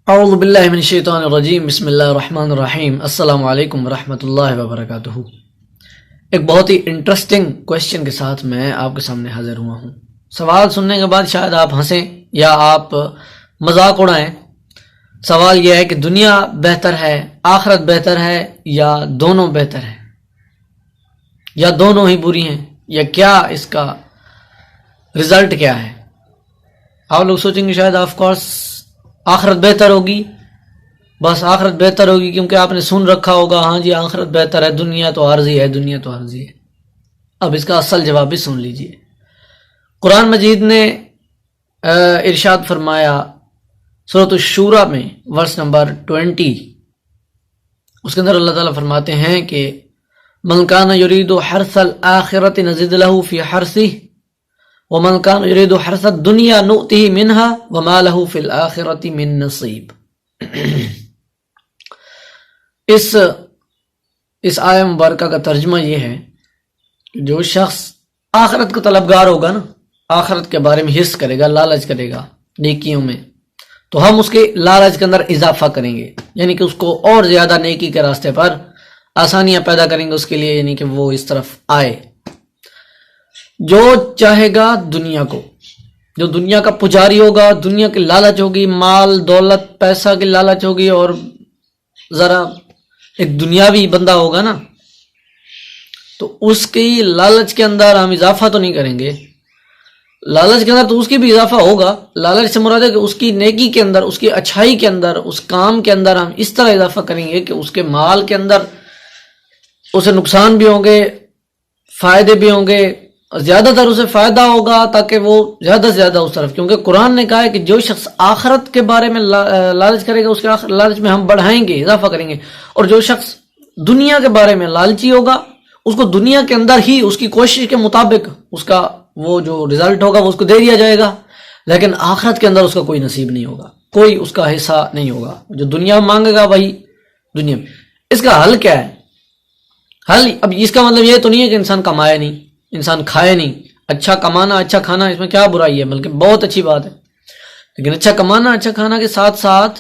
اعوذ باللہ من الشیطان الرجیم، بسم اللہ الرحمن الرحیم، السلام علیکم ورحمۃ اللہ وبرکاتہ۔ ایک بہت ہی انٹرسٹنگ کویسچن کے ساتھ میں آپ کے سامنے حاضر ہوا ہوں۔ سوال سننے کے بعد شاید آپ ہنسیں یا آپ مذاق اڑائیں۔ سوال یہ ہے کہ دنیا بہتر ہے، آخرت بہتر ہے، یا دونوں بہتر ہیں، یا دونوں ہی بری ہیں، یا کیا اس کا رزلٹ کیا ہے؟ آپ لوگ سوچیں گے شاید آف کورس آخرت بہتر ہوگی، بس آخرت بہتر ہوگی کیونکہ آپ نے سن رکھا ہوگا ہاں جی آخرت بہتر ہے، دنیا تو عارضی ہے، دنیا تو عارضی ہے۔ اب اس کا اصل جواب بھی سن لیجئے۔ قرآن مجید نے ارشاد فرمایا سورۃ الشورى میں ورس نمبر 20، اس کے اندر اللہ تعالیٰ فرماتے ہیں کہ من کان یرید حرث الآخرۃ نزد له فی حرثہ ومن کان یرید حرث الدنیا نؤتہ منہا وما لہ فی الآخرۃ من نصیب۔ اس آیہ مبارکہ کا ترجمہ یہ ہے کہ جو شخص آخرت کا طلبگار ہوگا نا، آخرت کے بارے میں حرص کرے گا، لالچ کرے گا نیکیوں میں، تو ہم اس کے لالچ کے اندر اضافہ کریں گے، یعنی کہ اس کو اور زیادہ نیکی کے راستے پر آسانیاں پیدا کریں گے اس کے لیے، یعنی کہ وہ اس طرف آئے۔ جو چاہے گا دنیا کو، جو دنیا کا پجاری ہوگا، دنیا کی لالچ ہوگی، مال دولت پیسہ کی لالچ ہوگی، اور ذرا ایک دنیاوی بندہ ہوگا نا، تو اس کی لالچ کے اندر ہم اضافہ تو نہیں کریں گے۔ لالچ کے اندر تو اس کی بھی اضافہ ہوگا، لالچ سے مراد ہے کہ اس کی نیکی کے اندر، اس کی اچھائی کے اندر، اس کام کے اندر ہم اس طرح اضافہ کریں گے کہ اس کے مال کے اندر اسے نقصان بھی ہوں گے، فائدے بھی ہوں گے، زیادہ تر اسے فائدہ ہوگا تاکہ وہ زیادہ سے زیادہ اس طرف، کیونکہ قرآن نے کہا ہے کہ جو شخص آخرت کے بارے میں لالچ کرے گا اس کے لالچ میں ہم بڑھائیں گے، اضافہ کریں گے، اور جو شخص دنیا کے بارے میں لالچی ہوگا اس کو دنیا کے اندر ہی اس کی کوشش کے مطابق اس کا وہ جو رزلٹ ہوگا وہ اس کو دے دیا جائے گا، لیکن آخرت کے اندر اس کا کوئی نصیب نہیں ہوگا، کوئی اس کا حصہ نہیں ہوگا۔ جو دنیا میں مانگے گا وہی دنیا میں۔ اس کا حل کیا ہے؟ حل اب اس کا مطلب یہ تو نہیں ہے کہ انسان کمائے نہیں، انسان کھائے نہیں۔ اچھا کمانا، اچھا کھانا، اس میں کیا برائی ہے، بلکہ بہت اچھی بات ہے، لیکن اچھا کمانا، اچھا کھانا کے ساتھ ساتھ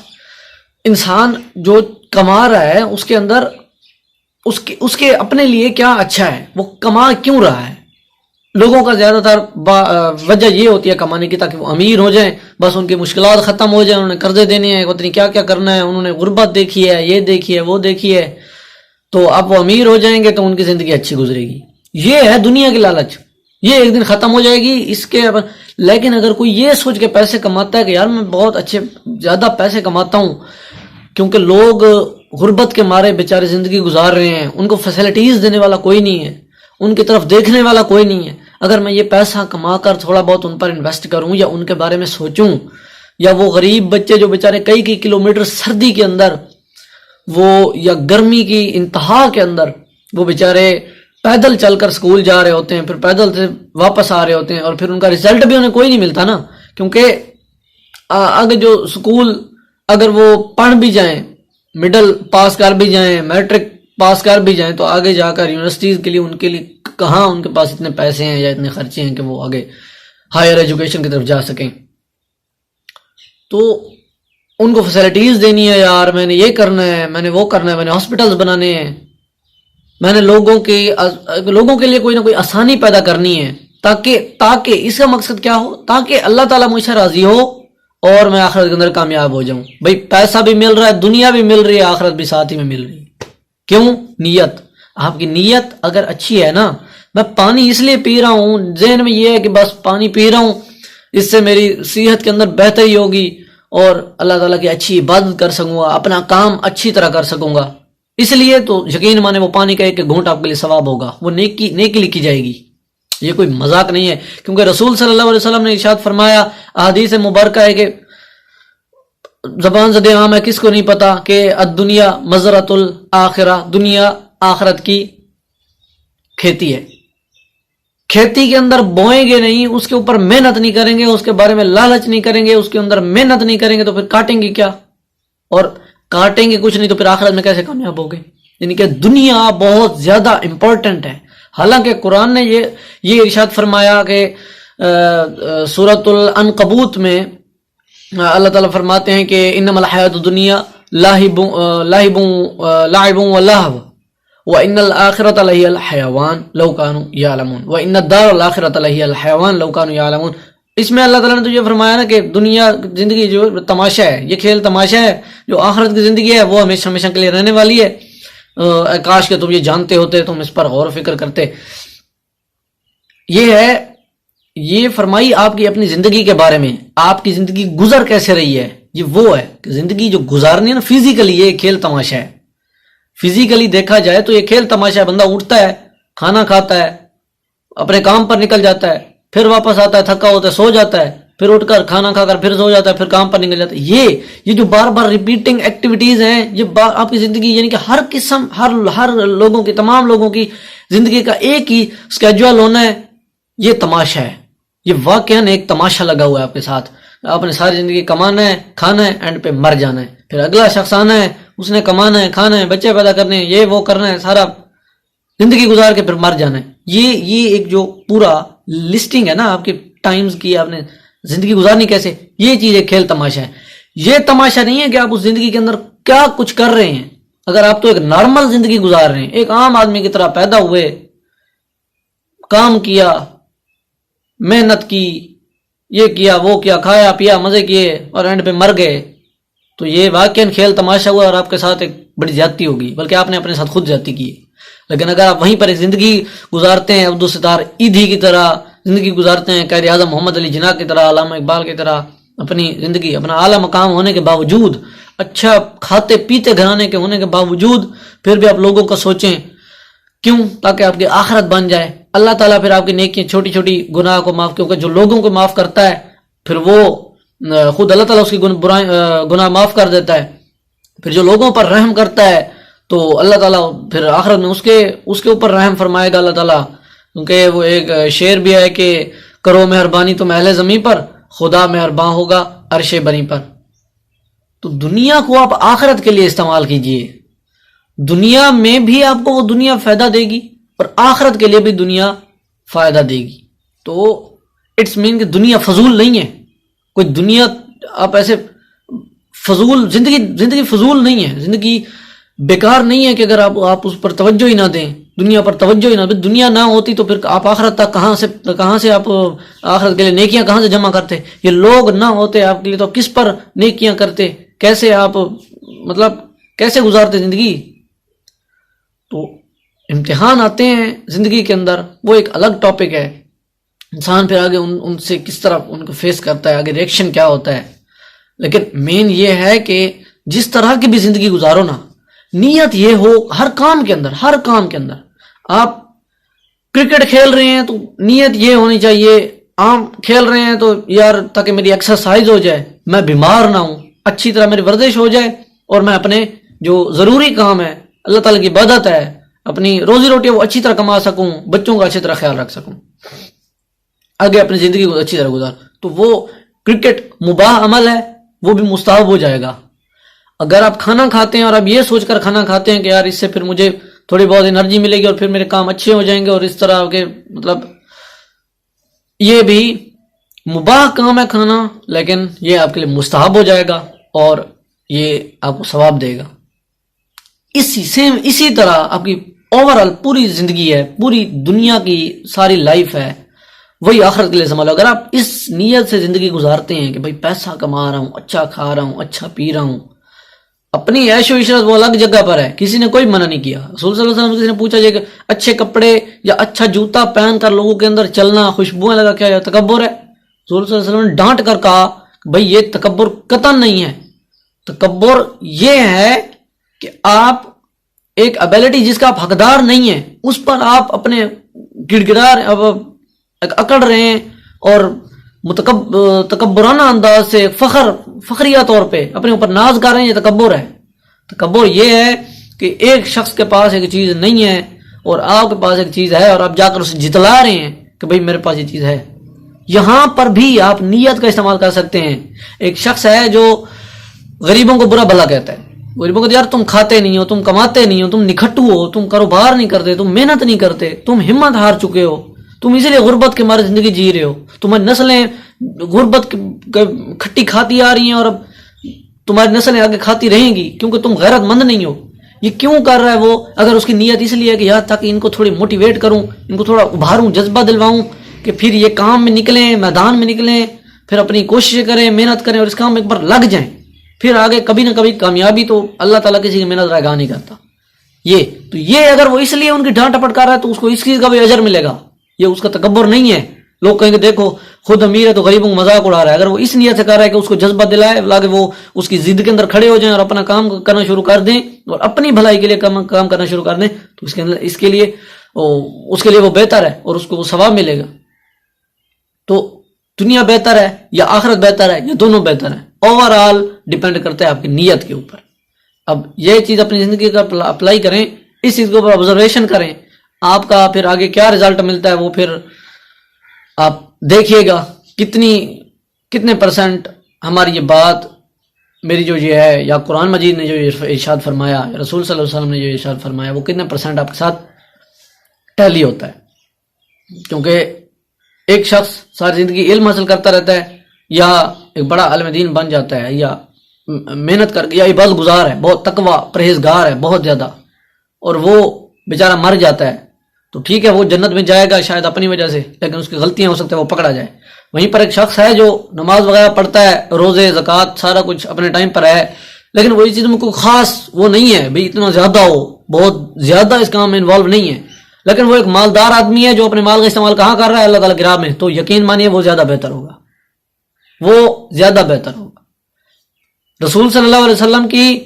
انسان جو کما رہا ہے اس کے اندر اس کے اپنے لیے کیا اچھا ہے، وہ کما کیوں رہا ہے۔ لوگوں کا زیادہ تر وجہ یہ ہوتی ہے کمانے کی تاکہ وہ امیر ہو جائیں، بس ان کی مشکلات ختم ہو جائیں، انہوں نے قرضے دینے ہیں، پتہ نہیں کیا کیا کرنا ہے، انہوں نے غربت دیکھی ہے، یہ دیکھی ہے، وہ دیکھی ہے، تو اب وہ امیر ہو جائیں گے تو ان کی زندگی اچھی گزرے گی۔ یہ ہے دنیا کی لالچ، یہ ایک دن ختم ہو جائے گی اس کے۔ لیکن اگر کوئی یہ سوچ کے پیسے کماتا ہے کہ یار میں بہت اچھے زیادہ پیسے کماتا ہوں، کیونکہ لوگ غربت کے مارے بیچارے زندگی گزار رہے ہیں، ان کو فیسلٹیز دینے والا کوئی نہیں ہے، ان کی طرف دیکھنے والا کوئی نہیں ہے، اگر میں یہ پیسہ کما کر تھوڑا بہت ان پر انویسٹ کروں یا ان کے بارے میں سوچوں، یا وہ غریب بچے جو بیچارے کئی کلومیٹر سردی کے اندر وہ یا گرمی کی انتہا کے اندر وہ بیچارے پیدل چل کر سکول جا رہے ہوتے ہیں، پھر پیدل سے واپس آ رہے ہوتے ہیں، اور پھر ان کا رزلٹ بھی انہیں کوئی نہیں ملتا نا، کیونکہ اگر جو سکول اگر وہ پڑھ بھی جائیں، مڈل پاس کر بھی جائیں، میٹرک پاس کر بھی جائیں، تو آگے جا کر یونیورسٹیز کے لیے کہاں ان کے پاس اتنے پیسے ہیں یا اتنے خرچے ہیں کہ وہ آگے ہائر ایجوکیشن کی طرف جا سکیں۔ تو ان کو فیسلٹیز دینی ہے، یار میں نے یہ کرنا ہے، میں نے وہ کرنا ہے، میں نے ہاسپٹلز بنانے ہیں، میں نے لوگوں کے لیے کوئی نہ کوئی آسانی پیدا کرنی ہے، تاکہ اس کا مقصد کیا ہو، تاکہ اللہ تعالیٰ مجھ سے راضی ہو اور میں آخرت کے اندر کامیاب ہو جاؤں۔ بھئی پیسہ بھی مل رہا ہے، دنیا بھی مل رہی ہے، آخرت بھی ساتھ ہی میں مل رہی ہے۔ کیوں؟ نیت۔ آپ کی نیت اگر اچھی ہے نا، میں پانی اس لیے پی رہا ہوں، ذہن میں یہ ہے کہ بس پانی پی رہا ہوں، اس سے میری صحت کے اندر بہتری ہوگی اور اللہ تعالیٰ کی اچھی عبادت کر سکوں گا، اپنا کام اچھی طرح کر سکوں گا، اس لیے تو یقین مانے وہ پانی کا ایک گھونٹ آپ کے لیے ثواب ہوگا، وہ نیکی لکھی جائے گی۔ یہ کوئی مذاق نہیں ہے، کیونکہ رسول صلی اللہ علیہ وسلم نے ارشاد فرمایا، احادیث مبارکہ ہے کہ زبان زد عام ہے، کس کو نہیں پتا کہ الدنیا مزرعۃ الآخرہ، دنیا آخرت کی کھیتی ہے۔ کھیتی کے اندر بوئیں گے نہیں، اس کے اوپر محنت نہیں کریں گے، اس کے بارے میں لالچ نہیں کریں گے، اس کے اندر محنت نہیں کریں گے، تو پھر کاٹیں گے کیا؟ اور کاٹیں گے کچھ نہیں تو پھر آخرت میں کیسے کامیاب ہوگے؟ یعنی کہ دنیا بہت زیادہ امپورٹنٹ ہے۔ حالانکہ قرآن نے یہ ارشاد فرمایا کہ سورۃ العنکبوت میں اللہ تعالیٰ فرماتے ہیں کہ انما الحیات الدنیا لاعب و لہو وان الآخرۃ لہی الحیوان لو کانوا یعلمون وان الدار الآخرۃ لہی الحیوان لو کانوا یعلمون. اس میں اللہ تعالیٰ نے تو یہ فرمایا نا کہ دنیا زندگی جو تماشا ہے، یہ کھیل تماشا ہے، جو آخرت کی زندگی ہے وہ ہمیشہ ہمیشہ کے لیے رہنے والی ہے. کاش کہ تم یہ جانتے ہوتے، تم اس پر غور و فکر کرتے. یہ فرمائی آپ کی اپنی زندگی کے بارے میں، آپ کی زندگی گزر کیسے رہی ہے. یہ وہ ہے کہ زندگی جو گزارنی ہے نا فزیکلی، یہ کھیل تماشا ہے. فزیکلی دیکھا جائے تو یہ کھیل تماشا ہے. بندہ اٹھتا ہے، کھانا کھاتا ہے، اپنے کام پر نکل جاتا ہے، پھر واپس آتا ہے، تھکا ہوتا ہے، سو جاتا ہے، پھر اٹھ کر کھانا کھا کر پھر سو جاتا ہے، پھر کام پر نکل جاتا ہے. یہ جو بار بار ریپیٹنگ ایکٹیویٹیز ہیں، یہ آپ کی زندگی، یعنی کہ ہر لوگوں کی، تمام لوگوں کی زندگی کا ایک ہی اسکیجول ہونا ہے. یہ تماشا ہے. یہ واقعاً ایک تماشا لگا ہوا ہے آپ کے ساتھ. آپ نے ساری زندگی کمانا ہے، کھانا ہے، اینڈ پہ مر جانا ہے. پھر اگلا شخص آنا ہے، اس نے کمانا ہے، کھانا ہے، بچے پیدا کرنے ہیں، یہ وہ کرنا ہے، سارا زندگی گزار کے پھر مر جانا ہے. یہ ایک جو پورا لسٹنگ ہے نا آپ کے ٹائمز کی، آپ نے زندگی گزارنی کیسے، یہ چیز ایک کھیل تماشا ہے. یہ تماشا نہیں ہے کہ آپ اس زندگی کے اندر کیا کچھ کر رہے ہیں. اگر آپ تو ایک نارمل زندگی گزار رہے ہیں، ایک عام آدمی کی طرح پیدا ہوئے، کام کیا، محنت کی، یہ کیا وہ کیا، کھایا پیا، مزے کیے، اور اینڈ پہ مر گئے، تو یہ واقعاً کھیل تماشا ہوا اور آپ کے ساتھ ایک بڑی زیادتی ہوگی، بلکہ آپ نے اپنے ساتھ خود زیادتی کی. لیکن اگر آپ وہیں پر ایک زندگی گزارتے ہیں عبدالستار ایدھی کی طرح، زندگی گزارتے ہیں قائد اعظم محمد علی جناح کی طرح، علامہ اقبال کی طرح، اپنی زندگی اپنا اعلیٰ مقام ہونے کے باوجود، اچھا کھاتے پیتے گھرانے کے ہونے کے باوجود، پھر بھی آپ لوگوں کا سوچیں. کیوں؟ تاکہ آپ کی آخرت بن جائے. اللہ تعالیٰ پھر آپ کی نیکیاں، چھوٹی چھوٹی گناہ کو معاف، کیونکہ جو لوگوں کو معاف کرتا ہے پھر وہ خود اللہ تعالیٰ اس کی گناہ معاف کر دیتا ہے. پھر جو لوگوں پر رحم کرتا ہے تو اللہ تعالیٰ پھر آخرت میں اس کے اوپر رحم فرمائے گا اللہ تعالیٰ. کیونکہ وہ ایک شعر بھی ہے کہ کرو مہربانی تم اہل زمین پر، خدا مہربان ہوگا عرش بنی پر. تو دنیا کو آپ آخرت کے لیے استعمال کیجئے. دنیا میں بھی آپ کو وہ دنیا فائدہ دے گی اور آخرت کے لیے بھی دنیا فائدہ دے گی. تو اٹس مین کہ دنیا فضول نہیں ہے. کوئی دنیا آپ ایسے فضول، زندگی فضول نہیں ہے، زندگی بیکار نہیں ہے کہ اگر آپ اس پر توجہ ہی نہ دیں، دنیا پر توجہ ہی نہ دیں. دنیا نہ ہوتی تو پھر آپ آخرت تک کہاں سے آپ آخرت کے لیے نیکیاں کہاں سے جمع کرتے. یہ لوگ نہ ہوتے آپ کے لیے تو کس پر نیکیاں کرتے، کیسے آپ کیسے گزارتے زندگی. تو امتحان آتے ہیں زندگی کے اندر، وہ ایک الگ ٹاپک ہے. انسان پھر آگے ان سے کس طرح ان کو فیس کرتا ہے، آگے ریئیکشن کیا ہوتا ہے. لیکن مین یہ ہے کہ جس طرح کی بھی زندگی گزارو نا، نیت یہ ہو ہر کام کے اندر. آپ کرکٹ کھیل رہے ہیں تو نیت یہ ہونی چاہیے، عام کھیل رہے ہیں تو یار تاکہ میری ایکسرسائز ہو جائے، میں بیمار نہ ہوں، اچھی طرح میری ورزش ہو جائے، اور میں اپنے جو ضروری کام ہے، اللہ تعالیٰ کی عبادت ہے، اپنی روزی روٹی وہ اچھی طرح کما سکوں، بچوں کا اچھی طرح خیال رکھ سکوں، آگے اپنی زندگی کو اچھی طرح گزار. تو وہ کرکٹ مباح عمل ہے، وہ بھی مستحب ہو جائے گا. اگر آپ کھانا کھاتے ہیں اور آپ یہ سوچ کر کھانا کھاتے ہیں کہ یار اس سے پھر مجھے تھوڑی بہت انرجی ملے گی اور پھر میرے کام اچھے ہو جائیں گے، اور اس طرح کے یہ بھی مباح کام ہے کھانا، لیکن یہ آپ کے لیے مستحب ہو جائے گا اور یہ آپ کو ثواب دے گا. اسی طرح آپ کی اوورآل پوری زندگی ہے، پوری دنیا کی ساری لائف ہے، وہی آخرت کے لیے سنبھالو. اگر آپ اس نیت سے زندگی گزارتے ہیں کہ بھائی پیسہ کما رہا ہوں، اچھا کھا رہا ہوں، اچھا پی رہا ہوں، اپنی عیش و عشرت وہ الگ جگہ پر ہے، کسی نے کوئی منع نہیں کیا. رسول صلی اللہ علیہ وسلم کسی نے پوچھا جائے کہ اچھے کپڑے یا اچھا جوتا پہن کر لوگوں کے اندر چلنا، خوشبوئیں لگا کیا تکبر ہے؟ رسول صلی اللہ علیہ وسلم نے ڈانٹ کر کہا بھائی یہ تکبر قطعاً نہیں ہے. تکبر یہ ہے کہ آپ ایک ابیلٹی جس کا آپ حقدار نہیں ہیں اس پر آپ اپنے اکڑ رہے ہیں اور تکبرانہ انداز سے فخریہ طور پہ اپنے اوپر ناز کر رہے ہیں. یہ تکبر ہے. تکبر یہ ہے کہ ایک شخص کے پاس ایک چیز نہیں ہے اور آپ کے پاس ایک چیز ہے اور آپ جا کر اسے جتلا رہے ہیں کہ بھئی میرے پاس یہ چیز ہے. یہاں پر بھی آپ نیت کا استعمال کر سکتے ہیں. ایک شخص ہے جو غریبوں کو برا بھلا کہتا ہے، غریبوں کو یار تم کھاتے نہیں ہو، تم کماتے نہیں ہو، تم نکھٹو ہو، تم کاروبار نہیں کرتے، تم محنت نہیں کرتے، تم ہمت ہار چکے ہو، تم اسی لیے غربت کے مارے زندگی جی رہے ہو، تمہیں نسلیں غربت کھٹی کھاتی آ رہی ہیں اور اب تمہاری نسلیں آگے کھاتی رہیں گی کیونکہ تم غیرت مند نہیں ہو. یہ کیوں کر رہا ہے وہ؟ اگر اس کی نیت اس لیے ہے کہ یار تاکہ ان کو تھوڑی موٹیویٹ کروں, ان کو تھوڑا ابھاروں, جذبہ دلواؤں کہ پھر یہ کام میں نکلیں, میدان میں نکلیں, پھر اپنی کوششیں کریں, محنت کریں اور اس کام میں ایک بار لگ جائیں, پھر آگے کبھی نہ کبھی کامیابی تو اللہ تعالیٰ کسی کی محنت رائگاں نہیں کرتا. یہ اگر وہ اس لیے ان کی ڈانٹ ٹپٹ کر رہا ہے تو اس کو اس چیز کا بھی اجر ملے گا. یہ اس کا تکبر نہیں ہے. لوگ کہیں گے دیکھو خود امیر ہے تو غریبوں کو مذاق اڑا رہا ہے. اگر وہ اس نیت سے کر رہا ہے کہ اس کو جذبہ دلائے کہ وہ اس کی ضد کے اندر کھڑے ہو جائیں اور اپنا کام کرنا شروع کر دیں اور اپنی بھلائی کے لیے کام کرنا شروع کر دیں, تو اس کے لیے وہ بہتر ہے اور اس کو وہ ثواب ملے گا. تو دنیا بہتر ہے یا آخرت بہتر ہے, یا دونوں بہتر ہیں؟ اوور آل ڈیپینڈ کرتا ہے آپ کی نیت کے اوپر. اب یہ چیز اپنی زندگی کا اپلائی کریں, اس چیز کے اوپر آبزرویشن کریں, آپ کا پھر آگے کیا رزلٹ ملتا ہے وہ پھر آپ دیکھیے گا. کتنے پرسنٹ ہماری یہ بات, میری جو یہ ہے, یا قرآن مجید نے جو ارشاد فرمایا, یا رسول صلی اللہ علیہ وسلم نے جو ارشاد فرمایا, وہ کتنے پرسنٹ آپ کے ساتھ ٹیلی ہوتا ہے. کیونکہ ایک شخص ساری زندگی علم حاصل کرتا رہتا ہے, یا ایک بڑا عالم دین بن جاتا ہے, یا محنت کر کے, یا عبادت گزار ہے, بہت تقوی پرہیزگار ہے بہت زیادہ, اور وہ بیچارہ مر جاتا ہے, تو ٹھیک ہے وہ جنت میں جائے گا شاید اپنی وجہ سے, لیکن اس کی غلطیاں ہو سکتا ہے وہ پکڑا جائے. وہیں پر ایک شخص ہے جو نماز وغیرہ پڑھتا ہے, روزے زکوٰۃ سارا کچھ اپنے ٹائم پر ہے, لیکن وہی چیز میں کوئی خاص وہ نہیں ہے بھئی اتنا زیادہ ہو, بہت زیادہ اس کام میں انوالو نہیں ہے, لیکن وہ ایک مالدار آدمی ہے جو اپنے مال کا استعمال کہاں کر رہا ہے؟ اللہ تعالیٰ کی راہ میں. تو یقین مانیے وہ زیادہ بہتر ہوگا, وہ زیادہ بہتر ہوگا. رسول صلی اللہ علیہ وسلم کی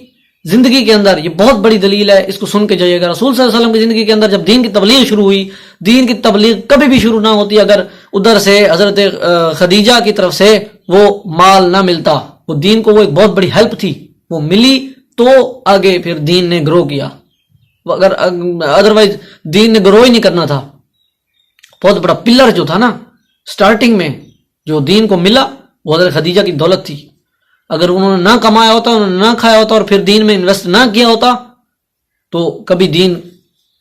زندگی کے اندر یہ بہت بڑی دلیل ہے, اس کو سن کے جائیے گا. رسول صلی اللہ علیہ وسلم کی زندگی کے اندر جب دین کی تبلیغ شروع ہوئی, دین کی تبلیغ کبھی بھی شروع نہ ہوتی اگر ادھر سے حضرت خدیجہ کی طرف سے وہ مال نہ ملتا. وہ دین کو وہ ایک بہت بڑی ہیلپ تھی, وہ ملی تو آگے پھر دین نے گرو کیا. اگر ادروائز دین نے گرو ہی نہیں کرنا تھا. بہت بڑا پلر جو تھا نا سٹارٹنگ میں جو دین کو ملا وہ حضرت خدیجہ کی دولت تھی. اگر انہوں نے نہ کمایا ہوتا, انہوں نے نہ کھایا ہوتا اور پھر دین میں انویسٹ نہ کیا ہوتا تو کبھی دین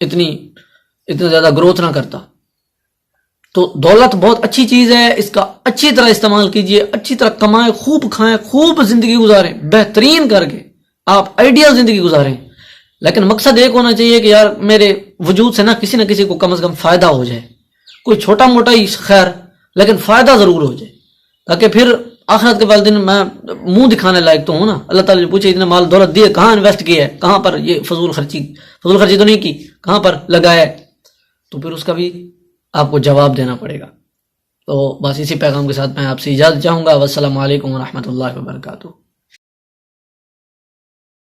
اتنا زیادہ گروتھ نہ کرتا. تو دولت بہت اچھی چیز ہے, اس کا اچھی طرح استعمال کیجئے, اچھی طرح کمائیں, خوب کھائیں, خوب زندگی گزاریں, بہترین کر کے آپ آئیڈیل زندگی گزاریں. لیکن مقصد ایک ہونا چاہیے کہ یار میرے وجود سے نہ کسی کو کم از کم فائدہ ہو جائے, کوئی چھوٹا موٹا ہی خیر لیکن فائدہ ضرور ہو جائے, تاکہ پھر آخرت کے والدین میں منہ دکھانے لائق تو ہوں نا. اللہ تعالیٰ نے پوچھے اتنا مال دولت دیے کہاں انویسٹ کیا ہے, کہاں پر یہ فضول خرچی تو نہیں کی, کہاں پر لگایا ہے, تو پھر اس کا بھی آپ کو جواب دینا پڑے گا. تو بس اسی پیغام کے ساتھ میں آپ سے اجازت چاہوں گا. والسلام علیکم ورحمۃ اللہ وبرکاتہ.